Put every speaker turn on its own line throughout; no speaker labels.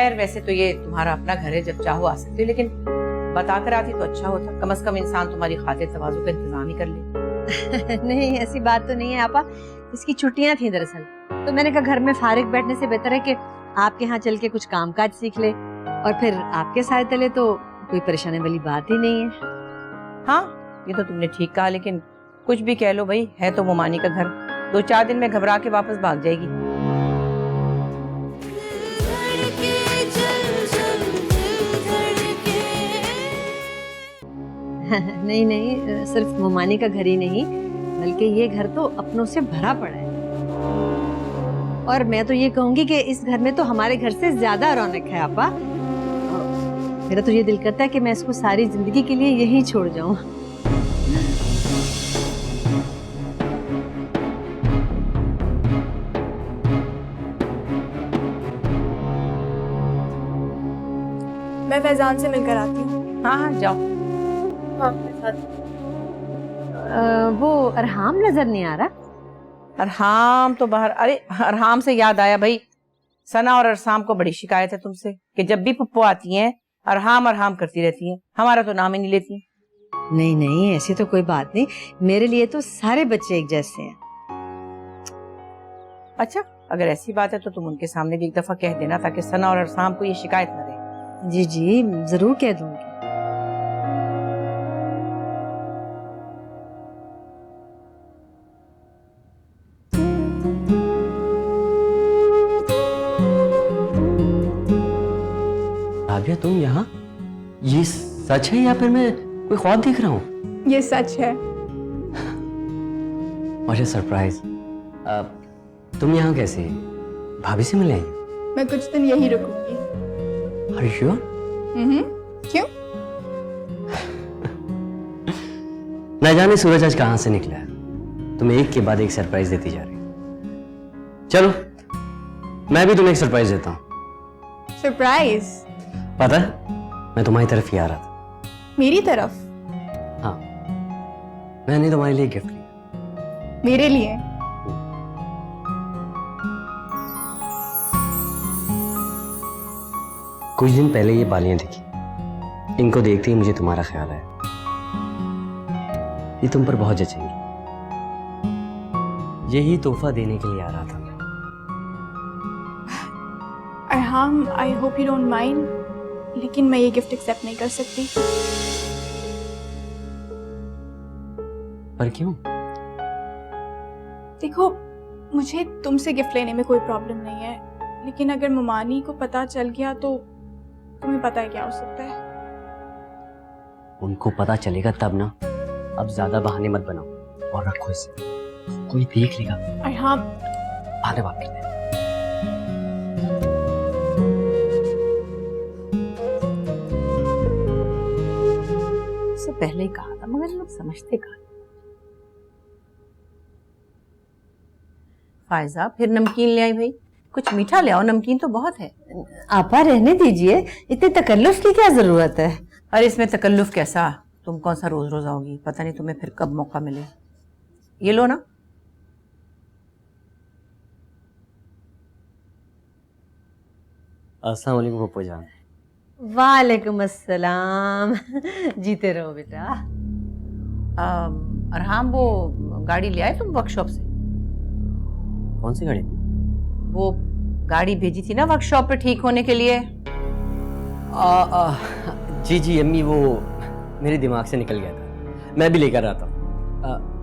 खैर वैसे तो ये तुम्हारा अपना घर है, जब चाहो आ सकते हो, लेकिन बता कर आती तो अच्छा होता। कम से कम इंसान तुम्हारी खातिर तवाज़ु का इंतजाम ही कर ले।
नहीं, ऐसी बात तो नहीं है आपा। इसकी छुट्टियां थी दरअसल, तो मैंने कहा घर में फारिग बैठने से बेहतर है कि आपके यहाँ चल के कुछ काम काज सीख ले, और फिर आपके साथ तले तो कोई परेशानी वाली बात ही नहीं है।
हाँ, ये तो तुमने ठीक कहा, लेकिन कुछ भी कह लो भाई, है तो मोमानी का घर। 2-4 दिन में घबरा के वापस भाग जाएगी।
नहीं नहीं, सिर्फ मोमानी का घर ही नहीं, बल्कि ये घर तो अपनों से भरा पड़ा है। और मैं तो ये कहूंगी कि इस घर में तो हमारे घर से ज्यादा रौनक है आपा। मेरा तो ये दिल करता है कि मैं इसको सारी जिंदगी के लिए यहीं छोड़ जाऊं।
मैं फैजान से मिलकर आती हूँ।
हाँ हाँ जाओ।
हाँ, मेरे साथ।
वो अरहाम नजर नहीं आ रहा।
अरहाम तो बाहर। अरे अरहाम से याद आया भाई, सना और अरसाम को बड़ी शिकायत है तुमसे कि जब भी पप्पू आती हैं अरहाम अरहाम करती रहती हैं, हमारा तो नाम ही नहीं लेती।
नहीं नहीं, ऐसी तो कोई बात नहीं, मेरे लिए तो सारे बच्चे एक जैसे हैं।
अच्छा, अगर ऐसी बात है तो तुम उनके सामने भी एक दफा कह देना, ताकि सना और अरसाम को ये शिकायत न रहे।
जी जी, जरूर कह दूंगी।
राबिया, तुम यहाँ? ये सच है या फिर मैं कोई ख्वाब देख रहा हूँ?
ये सच है।
मुझे सरप्राइज। तुम यहाँ कैसे? भाभी से मिले?
मैं कुछ दिन यही रुकूंगी।
Are you sure?
क्यों?
न जाने सूरज आज कहाँ से निकला है, तुम्हें एक के बाद एक सरप्राइज देती जा रही। चलो मैं भी तुम्हें एक सरप्राइज देता हूँ।
सरप्राइज?
पता है, मैं तुम्हारी तरफ ही आ रहा था।
मेरी तरफ?
हाँ, मैंने तुम्हारे लिए गिफ्ट लिया।
मेरे लिए?
कुछ दिन पहले ये बालियां दिखी, इनको देखते ही मुझे तुम्हारा ख्याल आया। ये तुम पर बहुत जचेंगी। यही तोहफा देने के लिए आ रहा था मैं।
Arham, I hope you don't mind, लेकिन मैं ये गिफ्ट एक्सेप्ट नहीं कर सकती।
पर क्यों?
देखो, मुझे तुमसे गिफ्ट लेने में कोई प्रॉब्लम नहीं है, लेकिन अगर मोमानी को पता चल गया तो तुम्हें पता है क्या हो सकता है।
उनको पता चलेगा तब ना। अब ज्यादा बहाने मत बनाओ और रखो इसे, कोई देख लेगा।
अरहाम,
बहाने बात करते हैं।
इससे पहले ही कहा था, मगर लोग समझते कहा। फायजा, फिर नमकीन ले आई भाई, कुछ मीठा ले आओ, नमकीन तो बहुत है।
आपा रहने दीजिए, इतने तकल्लुफ की क्या जरूरत है?
अरे इसमें तकल्लुफ कैसा, तुम कौन सा रोज रोज आओगी, पता नहीं तुम्हें फिर कब मौका मिले। ये लो ना।
अस्सलाम वालेकुम पप्पू जान।
वालेकुम अस्सलाम। जीते रहो बेटा।
अरहाम, वो गाड़ी ले आए तुम वर्कशॉप से?
कौन सी गाड़ी?
वो गाड़ी भेजी थी ना वर्कशॉप पे ठीक होने के लिए।
जी जी अम्मी, वो मेरे दिमाग से निकल गया था, मैं भी लेकर आता हूँ।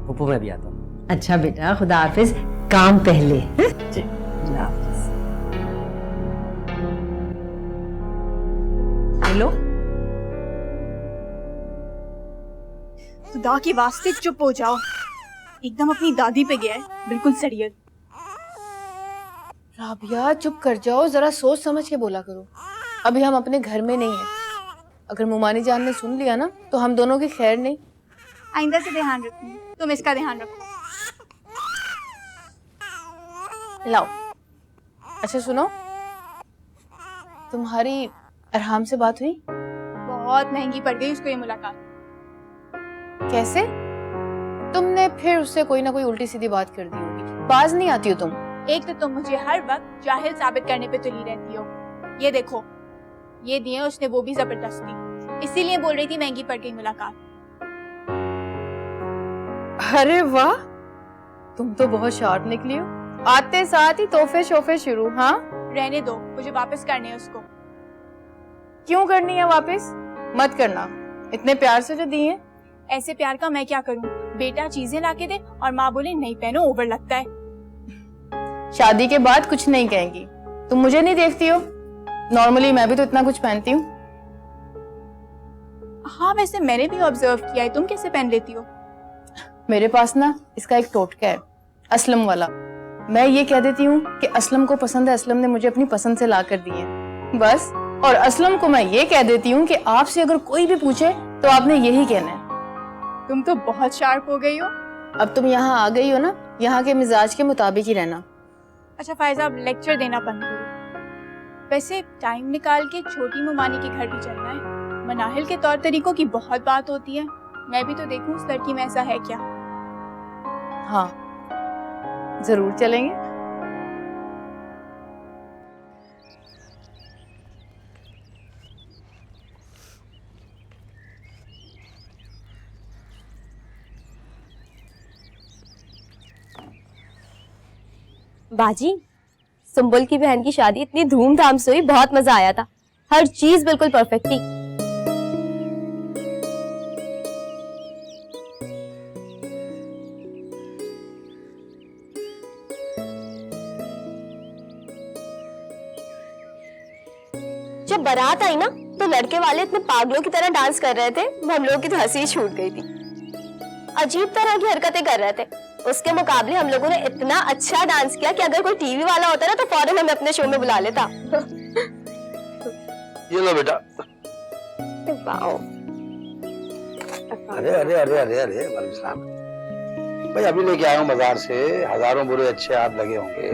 पप्पू मैं भी आता हूँ।
अच्छा बेटा, खुदा हाफिज, काम पहले।
जी
खुदा हाफिज।
हेलो,
खुदा के वास्ते चुप हो जाओ, एकदम अपनी दादी पे गया है, बिल्कुल सरियत।
राबिया चुप कर जाओ, जरा सोच समझ के बोला करो। अभी हम अपने घर में नहीं है, अगर मुमानी जान ने सुन लिया ना तो हम दोनों की खैर नहीं।
आइंदा से ध्यान रखूंगी, तुम इसका ध्यान रखो।
लाओ। अच्छा सुनो, तुम्हारी अरहाम से बात हुई?
बहुत महंगी पड़ गई उसको ये मुलाकात।
कैसे? तुमने फिर उससे कोई ना कोई उल्टी सीधी बात कर दी होगी, बाज नहीं आती हो तुम।
एक तो तुम मुझे हर वक्त जाहिल साबित करने पे तुली रहती हो। ये देखो, ये दिए उसने वो भी जबरदस्ती, इसीलिए बोल रही थी महंगी पड़ गई मुलाकात।
अरे वाह, तुम तो बहुत शार्प निकली हो। आते साथ ही तोहफे शोफे शुरू। हाँ,
रहने दो, मुझे वापस करने हैं उसको।
क्यों करनी है वापस? मत करना, इतने प्यार से जो दिए।
ऐसे प्यार का मैं क्या करूं? बेटा चीजें लाके दे और माँ बोले नहीं पहनो, ओवर लगता है।
शादी के बाद कुछ नहीं कहेंगी। तुम मुझे नहीं देखती हो? नॉर्मली मैं भी तो इतना कुछ पहनती हूँ।
हाँ वैसे मैंने भी ऑब्जर्व किया है, तुम कैसे पहन लेती हो?
मेरे पास ना इसका एक टोटका है, असलम वाला। मैं ये कह देती हूँ कि असलम को पसंद है, असलम ने मुझे अपनी पसंद से ला कर दी है, बस। और असलम को मैं ये कह देती हूँ कि आपसे अगर कोई भी पूछे तो आपने यही कहना है।
तुम तो बहुत शार्प हो गई हो।
अब तुम यहाँ आ गई हो ना, यहाँ के मिजाज के मुताबिक ही रहना।
अच्छा फायजा, अब लेक्चर देना बंद करो। वैसे टाइम निकाल के छोटी मुमानी के घर भी चलना है। मनाहिल के तौर तरीकों की बहुत बात होती है, मैं भी तो देखूं उस लड़की में ऐसा है क्या।
हाँ जरूर चलेंगे।
बाजी, सुंबुल की बहन की शादी इतनी धूमधाम से हुई, बहुत मजा आया था। हर चीज बिल्कुल परफेक्ट थी। जब बारात आई ना तो लड़के वाले इतने पागलों की तरह डांस कर रहे थे, हम लोगों की तो हंसी छूट गई थी। अजीब तरह की हरकतें कर रहे थे। उसके मुकाबले हम लोगों ने इतना अच्छा डांस किया कि अगर कोई टीवी वाला होता ना तो फौरन हमें अपने शो में बुला लेता।
ये लो बेटा।
वाओ।
अरे अरे अरे अरे अरे मलिक साहब, भाई अभी लेके आया हूँ बाजार से, हजारों बुरे अच्छे हाथ लगे होंगे,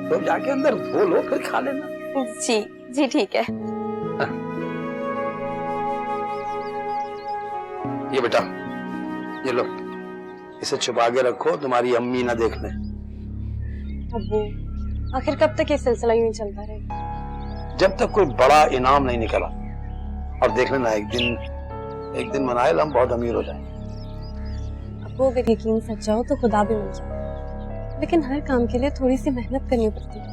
तो जाके अंदर धो लो फिर खा लेना।
जी जी ठीक है।
ये बेटा, ये लो, इसे छुपा के रखो, तुम्हारी अम्मी ना देख ले।
अब्बू, आखिर कब तक ये सिलसिला यूं ही चलता रहेगा?
जब तक कोई बड़ा इनाम नहीं निकला। और देख लेना, एक दिन मनाइल हम बहुत अमीर हो जाएंगे।
अब्बू अगर यकीन सच्चा हो तो खुदा भी मिल जाए, लेकिन हर काम के लिए थोड़ी सी मेहनत करनी पड़ती है।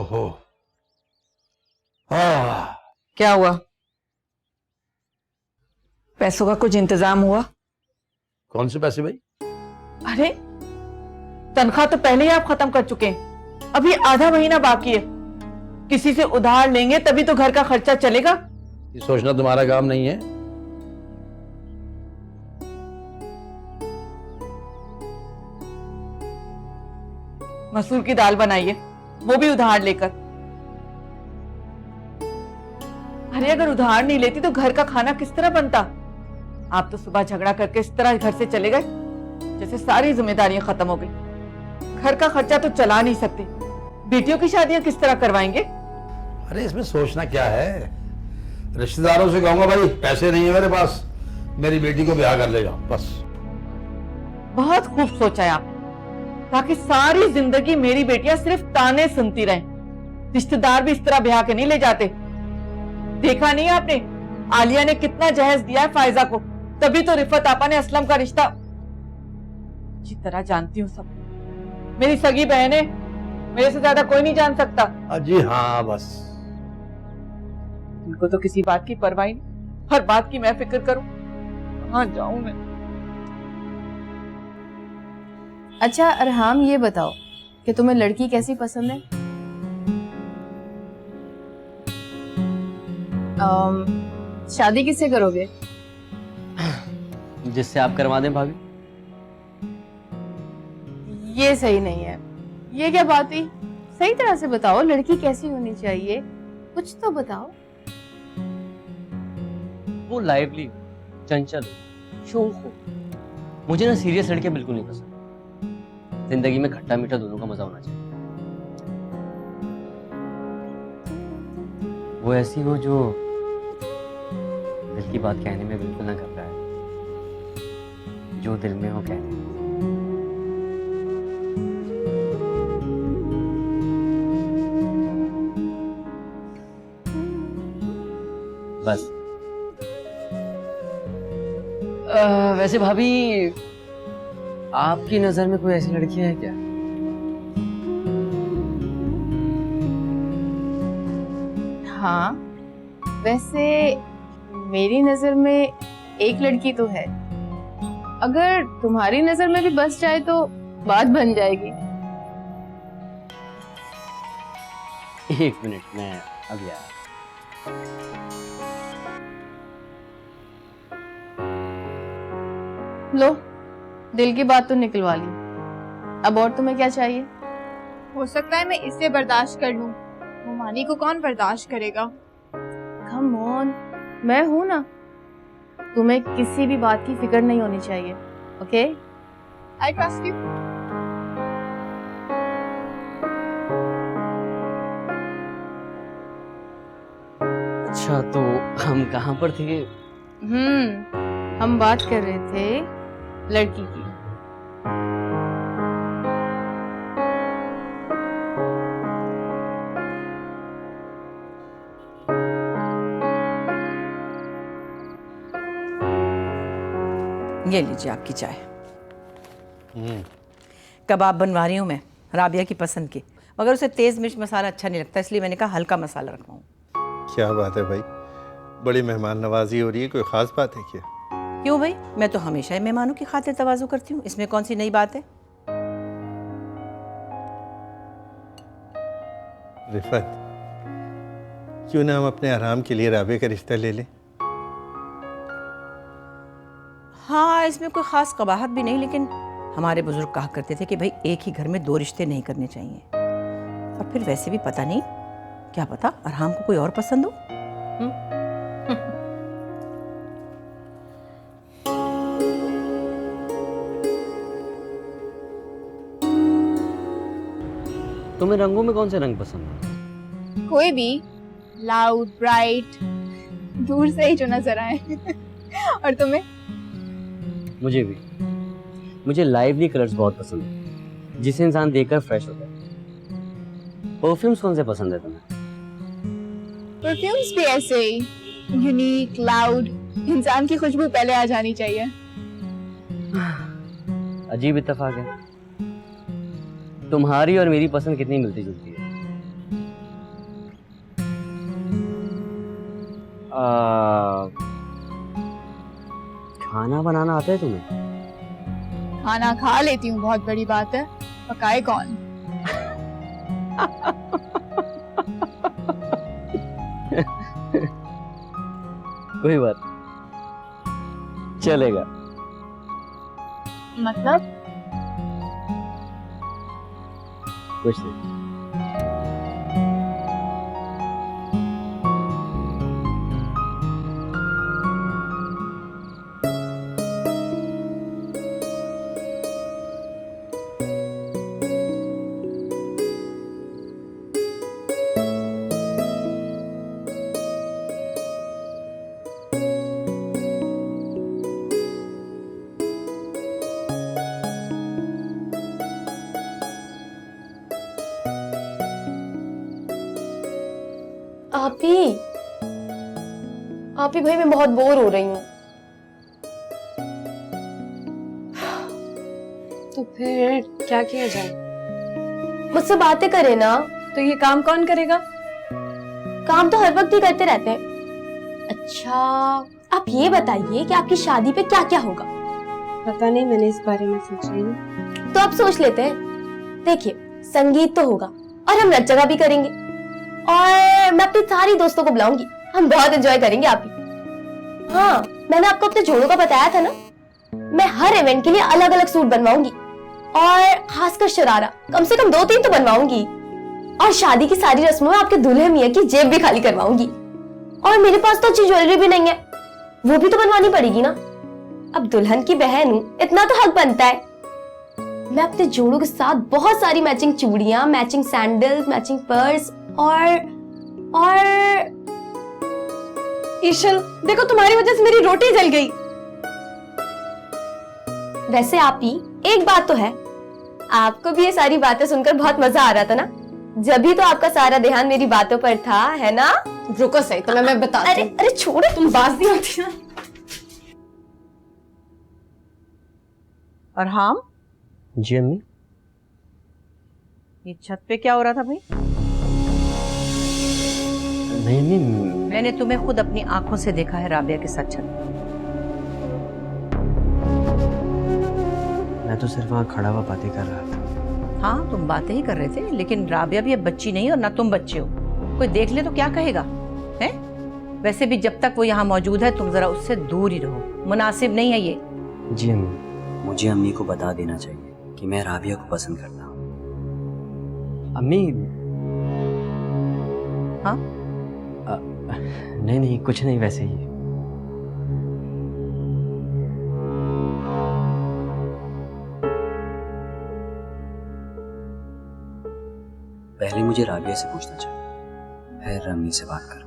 हो
क्या हुआ? पैसों का कुछ इंतजाम हुआ?
कौन से पैसे भाई?
अरे तनख्वाह तो पहले ही आप खत्म कर चुके हैं, अभी आधा महीना बाकी है। किसी से उधार लेंगे तभी तो घर का खर्चा चलेगा।
ये सोचना तुम्हारा काम नहीं है।
मसूर की दाल बनाइए, वो भी उधार लेकर। अरे अगर उधार नहीं लेती तो घर का खाना किस तरह बनता? आप तो सुबह झगड़ा करके इस तरह घर से चले गए जैसे सारी जिम्मेदारियां खत्म हो गई। घर का खर्चा तो चला नहीं सकते, बेटियों की शादियां किस तरह करवाएंगे?
अरे इसमें सोचना क्या है? रिश्तेदारों से कहूंगा भाई पैसे नहीं है मेरे पास, मेरी बेटी को ब्याह कर ले जाओ, बस।
बहुत खूब सोचा है आपने, ताकि सारी जिंदगी मेरी बेटियां सिर्फ ताने सुनती रहें। रिश्तेदार भी इस तरह ब्याह के नहीं ले जाते। देखा नहीं आपने आलिया ने कितना जहेज दिया है फायजा को, तभी तो रिफत आपा ने असलम का रिश्ता। अच्छी तरह जानती हूँ सब, मेरी सगी बहन है, मेरे से ज्यादा कोई नहीं जान सकता।
जी हाँ बस।
उनको तो किसी बात की परवाह नहीं, हर बात की मैं फिक्र करूं, कहाँ जाऊं मैं?
अच्छा अरहाम, ये बताओ कि तुम्हें लड़की कैसी पसंद है? शादी किससे करोगे?
जिससे आप करवा दें भाभी।
ये सही नहीं है। ये क्या बात हुई? सही तरह से बताओ, लड़की कैसी होनी चाहिए, कुछ तो बताओ।
वो लाइवली, चंचल, शौक हो। मुझे ना सीरियस लड़कियां बिल्कुल नहीं पसंद। जिंदगी में खट्टा मीठा दोनों का मजा होना चाहिए। वो ऐसी हो जो दिल की बात कहने में बिल्कुल ना घबराए, जो दिल में हो कहने। बस वैसे भाभी, आपकी नजर में कोई ऐसी लड़की है क्या?
हाँ, वैसे मेरी नजर में एक लड़की तो है। अगर तुम्हारी नजर में भी बस जाए तो बात बन जाएगी।
एक मिनट, मैं अभी आया।
लो, दिल की बात तो निकलवा ली। अब और तुम्हें क्या चाहिए?
हो सकता है मैं इसे बर्दाश्त कर लूं, मोमानी को कौन बर्दाश्त करेगा?
कम ऑन, मैं हूं ना। तुम्हें किसी भी बात की फिक्र नहीं होनी चाहिए, ओके?
I trust you.
अच्छा, तो हम कहाँ पर थे?
हम बात कर रहे थे लड़की की।
ये लीजिए आपकी चाय। कबाब बनवा रही हूँ मैं, राबिया की पसंद की, मगर उसे तेज मिर्च मसाला अच्छा नहीं लगता, इसलिए मैंने कहा हल्का मसाला रखवाऊं।
क्या बात है भाई, बड़ी मेहमान नवाजी हो रही है, कोई खास बात है क्या?
क्यों भाई, मैं तो हमेशा ही मेहमानों की खातिर तवाज़ु करती हूँ, इसमें कौन सी नई बात है?
रिफत, क्यों ना हम अपने आराम के लिए राबे का रिश्ता ले लें?
हाँ, इसमें कोई खास कबाहत भी नहीं, लेकिन हमारे बुजुर्ग कहा करते थे कि भाई एक ही घर में दो रिश्ते नहीं करने चाहिए। और फिर वैसे भी पता नहीं, क्या पता अरहाम को कोई और पसंद हो।
तुम्हें रंगों में कौन से रंग पसंद है?
कोई भी, लाउड, ब्राइट, दूर से ही जो नजर आए। और तुम्हें?
मुझे भी, मुझे लाइवली कलर्स बहुत पसंद है, जिसे इंसान देखकर फ्रेश होता है। परफ्यूम्स कौन से पसंद है तुम्हें?
परफ्यूम्स भी ऐसे ही, यूनिक, लाउड, इंसान की खुशबू पहले आ जानी चाहिए।
अजीब इत्तेफाक है, तुम्हारी और मेरी पसंद कितनी मिलती जुलती है। खाना बनाना आता है तुम्हें?
खाना खा लेती हूँ, बहुत बड़ी बात है, पकाए कौन?
कोई बात, चलेगा।
मतलब?
कुछ नहीं।
आप ही भाई, मैं बहुत बोर हो रही हूँ।
तो फिर क्या किया जाए?
मुझसे बातें करे ना।
तो ये काम कौन करेगा?
काम तो हर वक्त ही करते रहते हैं। अच्छा, आप ये बताइए कि आपकी शादी पे क्या क्या होगा?
पता नहीं, मैंने इस बारे में सोचा ही नहीं।
तो आप सोच लेते हैं। देखिए, संगीत तो होगा और हम नच जगह भी करेंगे, और मैं अपनी सारी दोस्तों को बुलाऊंगी, हम बहुत एंजॉय करेंगे। आप भी। हाँ, मैंने आपको अपने जोड़ों का बताया था ना, मैं हर इवेंट के लिए अलग अलग सूट बनवाऊंगी, और खासकर शरारा कम से कम 2-3 तो बनवाऊंगी, और शादी की सारी रस्मों में आपके दूल्हे मियां की जेब भी खाली करवाऊंगी। और मेरे पास तो अच्छी ज्वेलरी भी नहीं है, वो भी तो बनवानी पड़ेगी ना। अब दुल्हन की बहन हूं, इतना तो हक बनता है। मैं अपने जोड़ों के साथ बहुत सारी मैचिंग चूड़ियां, मैचिंग सैंडल, मैचिंग पर्स और
ईशल, देखो तुम्हारी वजह से मेरी रोटी जल गई।
वैसे आप ही, एक बात तो है, आपको भी ये सारी बातें सुनकर बहुत मजा आ रहा था ना? जब भी तो आपका सारा ध्यान मेरी बातों पर था, है ना?
रुको सही, तो मैं बताती
अरे
हूँ।
अरे छोड़ो,
तुम बात नहीं होती ना।
और हम
जी अम्मी।
ये छत पे क्या हो रहा था भाई?
नहीं अम्मी,
मैंने तुम्हें खुद अपनी आंखों से देखा है राबिया के साथ छत पे।
मैं तो सिर्फ वहाँ खड़ा हुआ बातें कर रहा था।
हाँ, तुम बातें ही कर रहे थे, लेकिन राबिया भी अब बच्ची नहीं और ना तुम बच्चे हो। कोई देख ले तो क्या कहेगा, हैं? वैसे भी जब तक वो यहाँ मौजूद है तुम जरा उससे दूर ही रहो, मुनासिब नहीं है ये।
जी अम्मी, मुझे अम्मी को बता देना चाहिए कि मैं राबिया को पसंद करता हूँ। अम्मी।
हाँ?
नहीं नहीं, कुछ नहीं, वैसे ही। पहले मुझे राबिया से पूछना चाहिए, फिर अम्मी से बात करूंगा।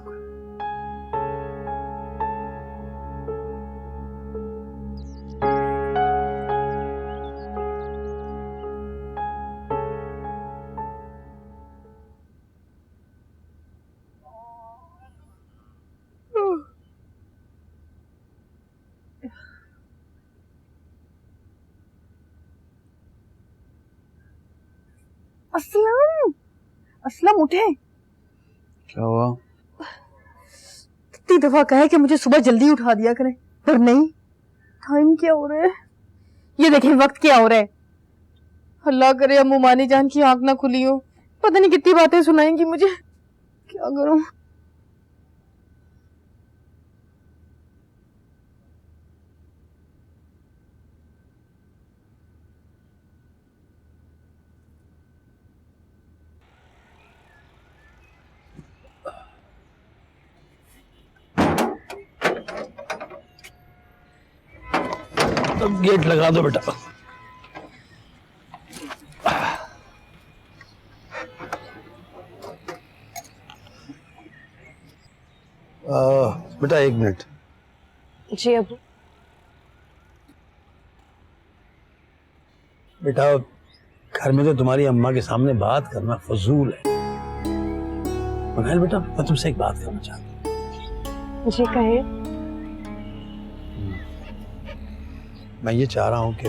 असलम, असलम उठे।
क्या हुआ?
कितनी दफा कहे कि मुझे सुबह जल्दी उठा दिया करें, पर नहीं। टाइम क्या हो रहा है? ये देखें वक्त क्या हो रहा है। अल्लाह करे अम्मू मानी जान की आंख ना खुली हो, पता नहीं कितनी बातें सुनाएंगी मुझे, क्या करूं।
अब गेट लगा दो बेटा। बेटा 1 मिनट।
जी अबू।
बेटा घर में तो तुम्हारी अम्मा के सामने बात करना फजूल है। मनाहिल बेटा, मैं तुमसे एक बात करना चाहता हूँ।
जी कहे।
मैं ये चाह रहा हूँ कि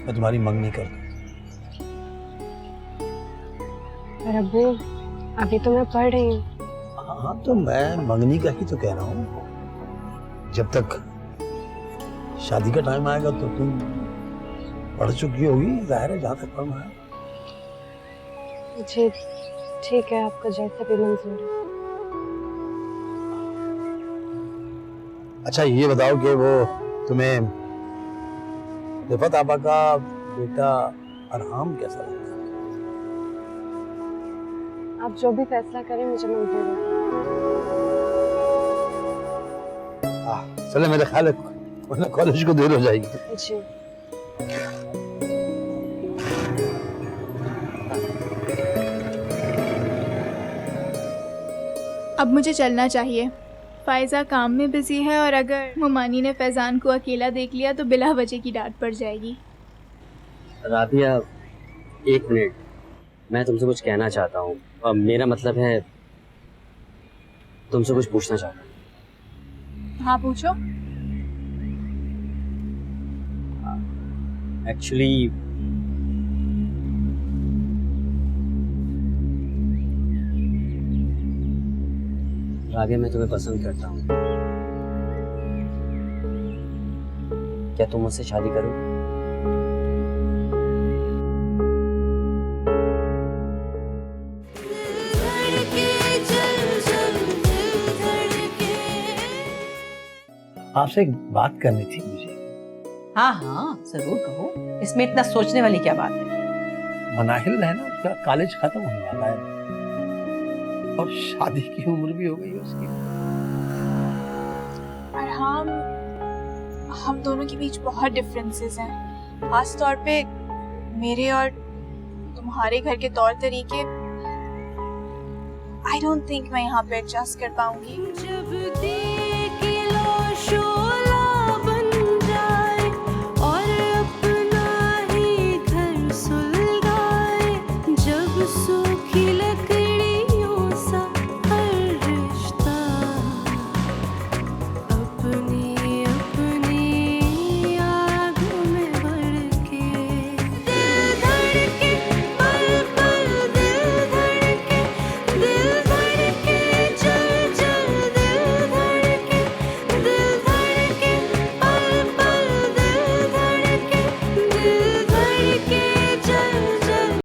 मैं तुम्हारी मंगनी कर दूँ।
पर अबू, अभी तो मैं पढ़ रही हूँ।
हाँ, तो मैं मंगनी का ही तो कह रहा हूँ। जब तक शादी का टाइम आएगा तो तुम पढ़ चुकी होगी, जाहिर है, जहाँ तक पढ़ना है।
जी ठीक है, आपका जैसा भी मंजूर है।
अच्छा ये बताओ कि वो तुम्हें रिफत आपा का बेटा अरहाम कैसा लगता है?
आप जो भी फैसला करें मुझे मंजूर है।
चले, मेरे ख्याल है वरना कॉलेज को देर हो जाएगी।
जी
अब मुझे चलना चाहिए। फायजा काम में बिजी है और अगर मुमानी ने फैजान को अकेला देख लिया तो बिला वजह की डांट पड़ जाएगी।
राबिया 1 मिनट, मैं तुमसे कुछ कहना चाहता हूँ। मेरा मतलब है तुमसे कुछ पूछना चाहता हूँ।
हाँ पूछो।
एक्चुअली राबिया, मैं तुम्हें पसंद करता हूँ। क्या तुम मुझसे शादी करोगे?
आपसे एक बात करनी थी मुझे।
हाँ हाँ जरूर कहो, इसमें इतना सोचने वाली क्या बात है।
मनाहिल है ना, उसका कॉलेज खत्म होने वाला है और शादी की उम्र भी हो गई है उसकी।
और हम दोनों के बीच बहुत डिफरेंसेस हैं, खास तौर पे मेरे और तुम्हारे घर के तौर तरीके। आई डोंट थिंक मैं यहाँ पे एडजस्ट कर पाऊंगी।
जब देख लो शो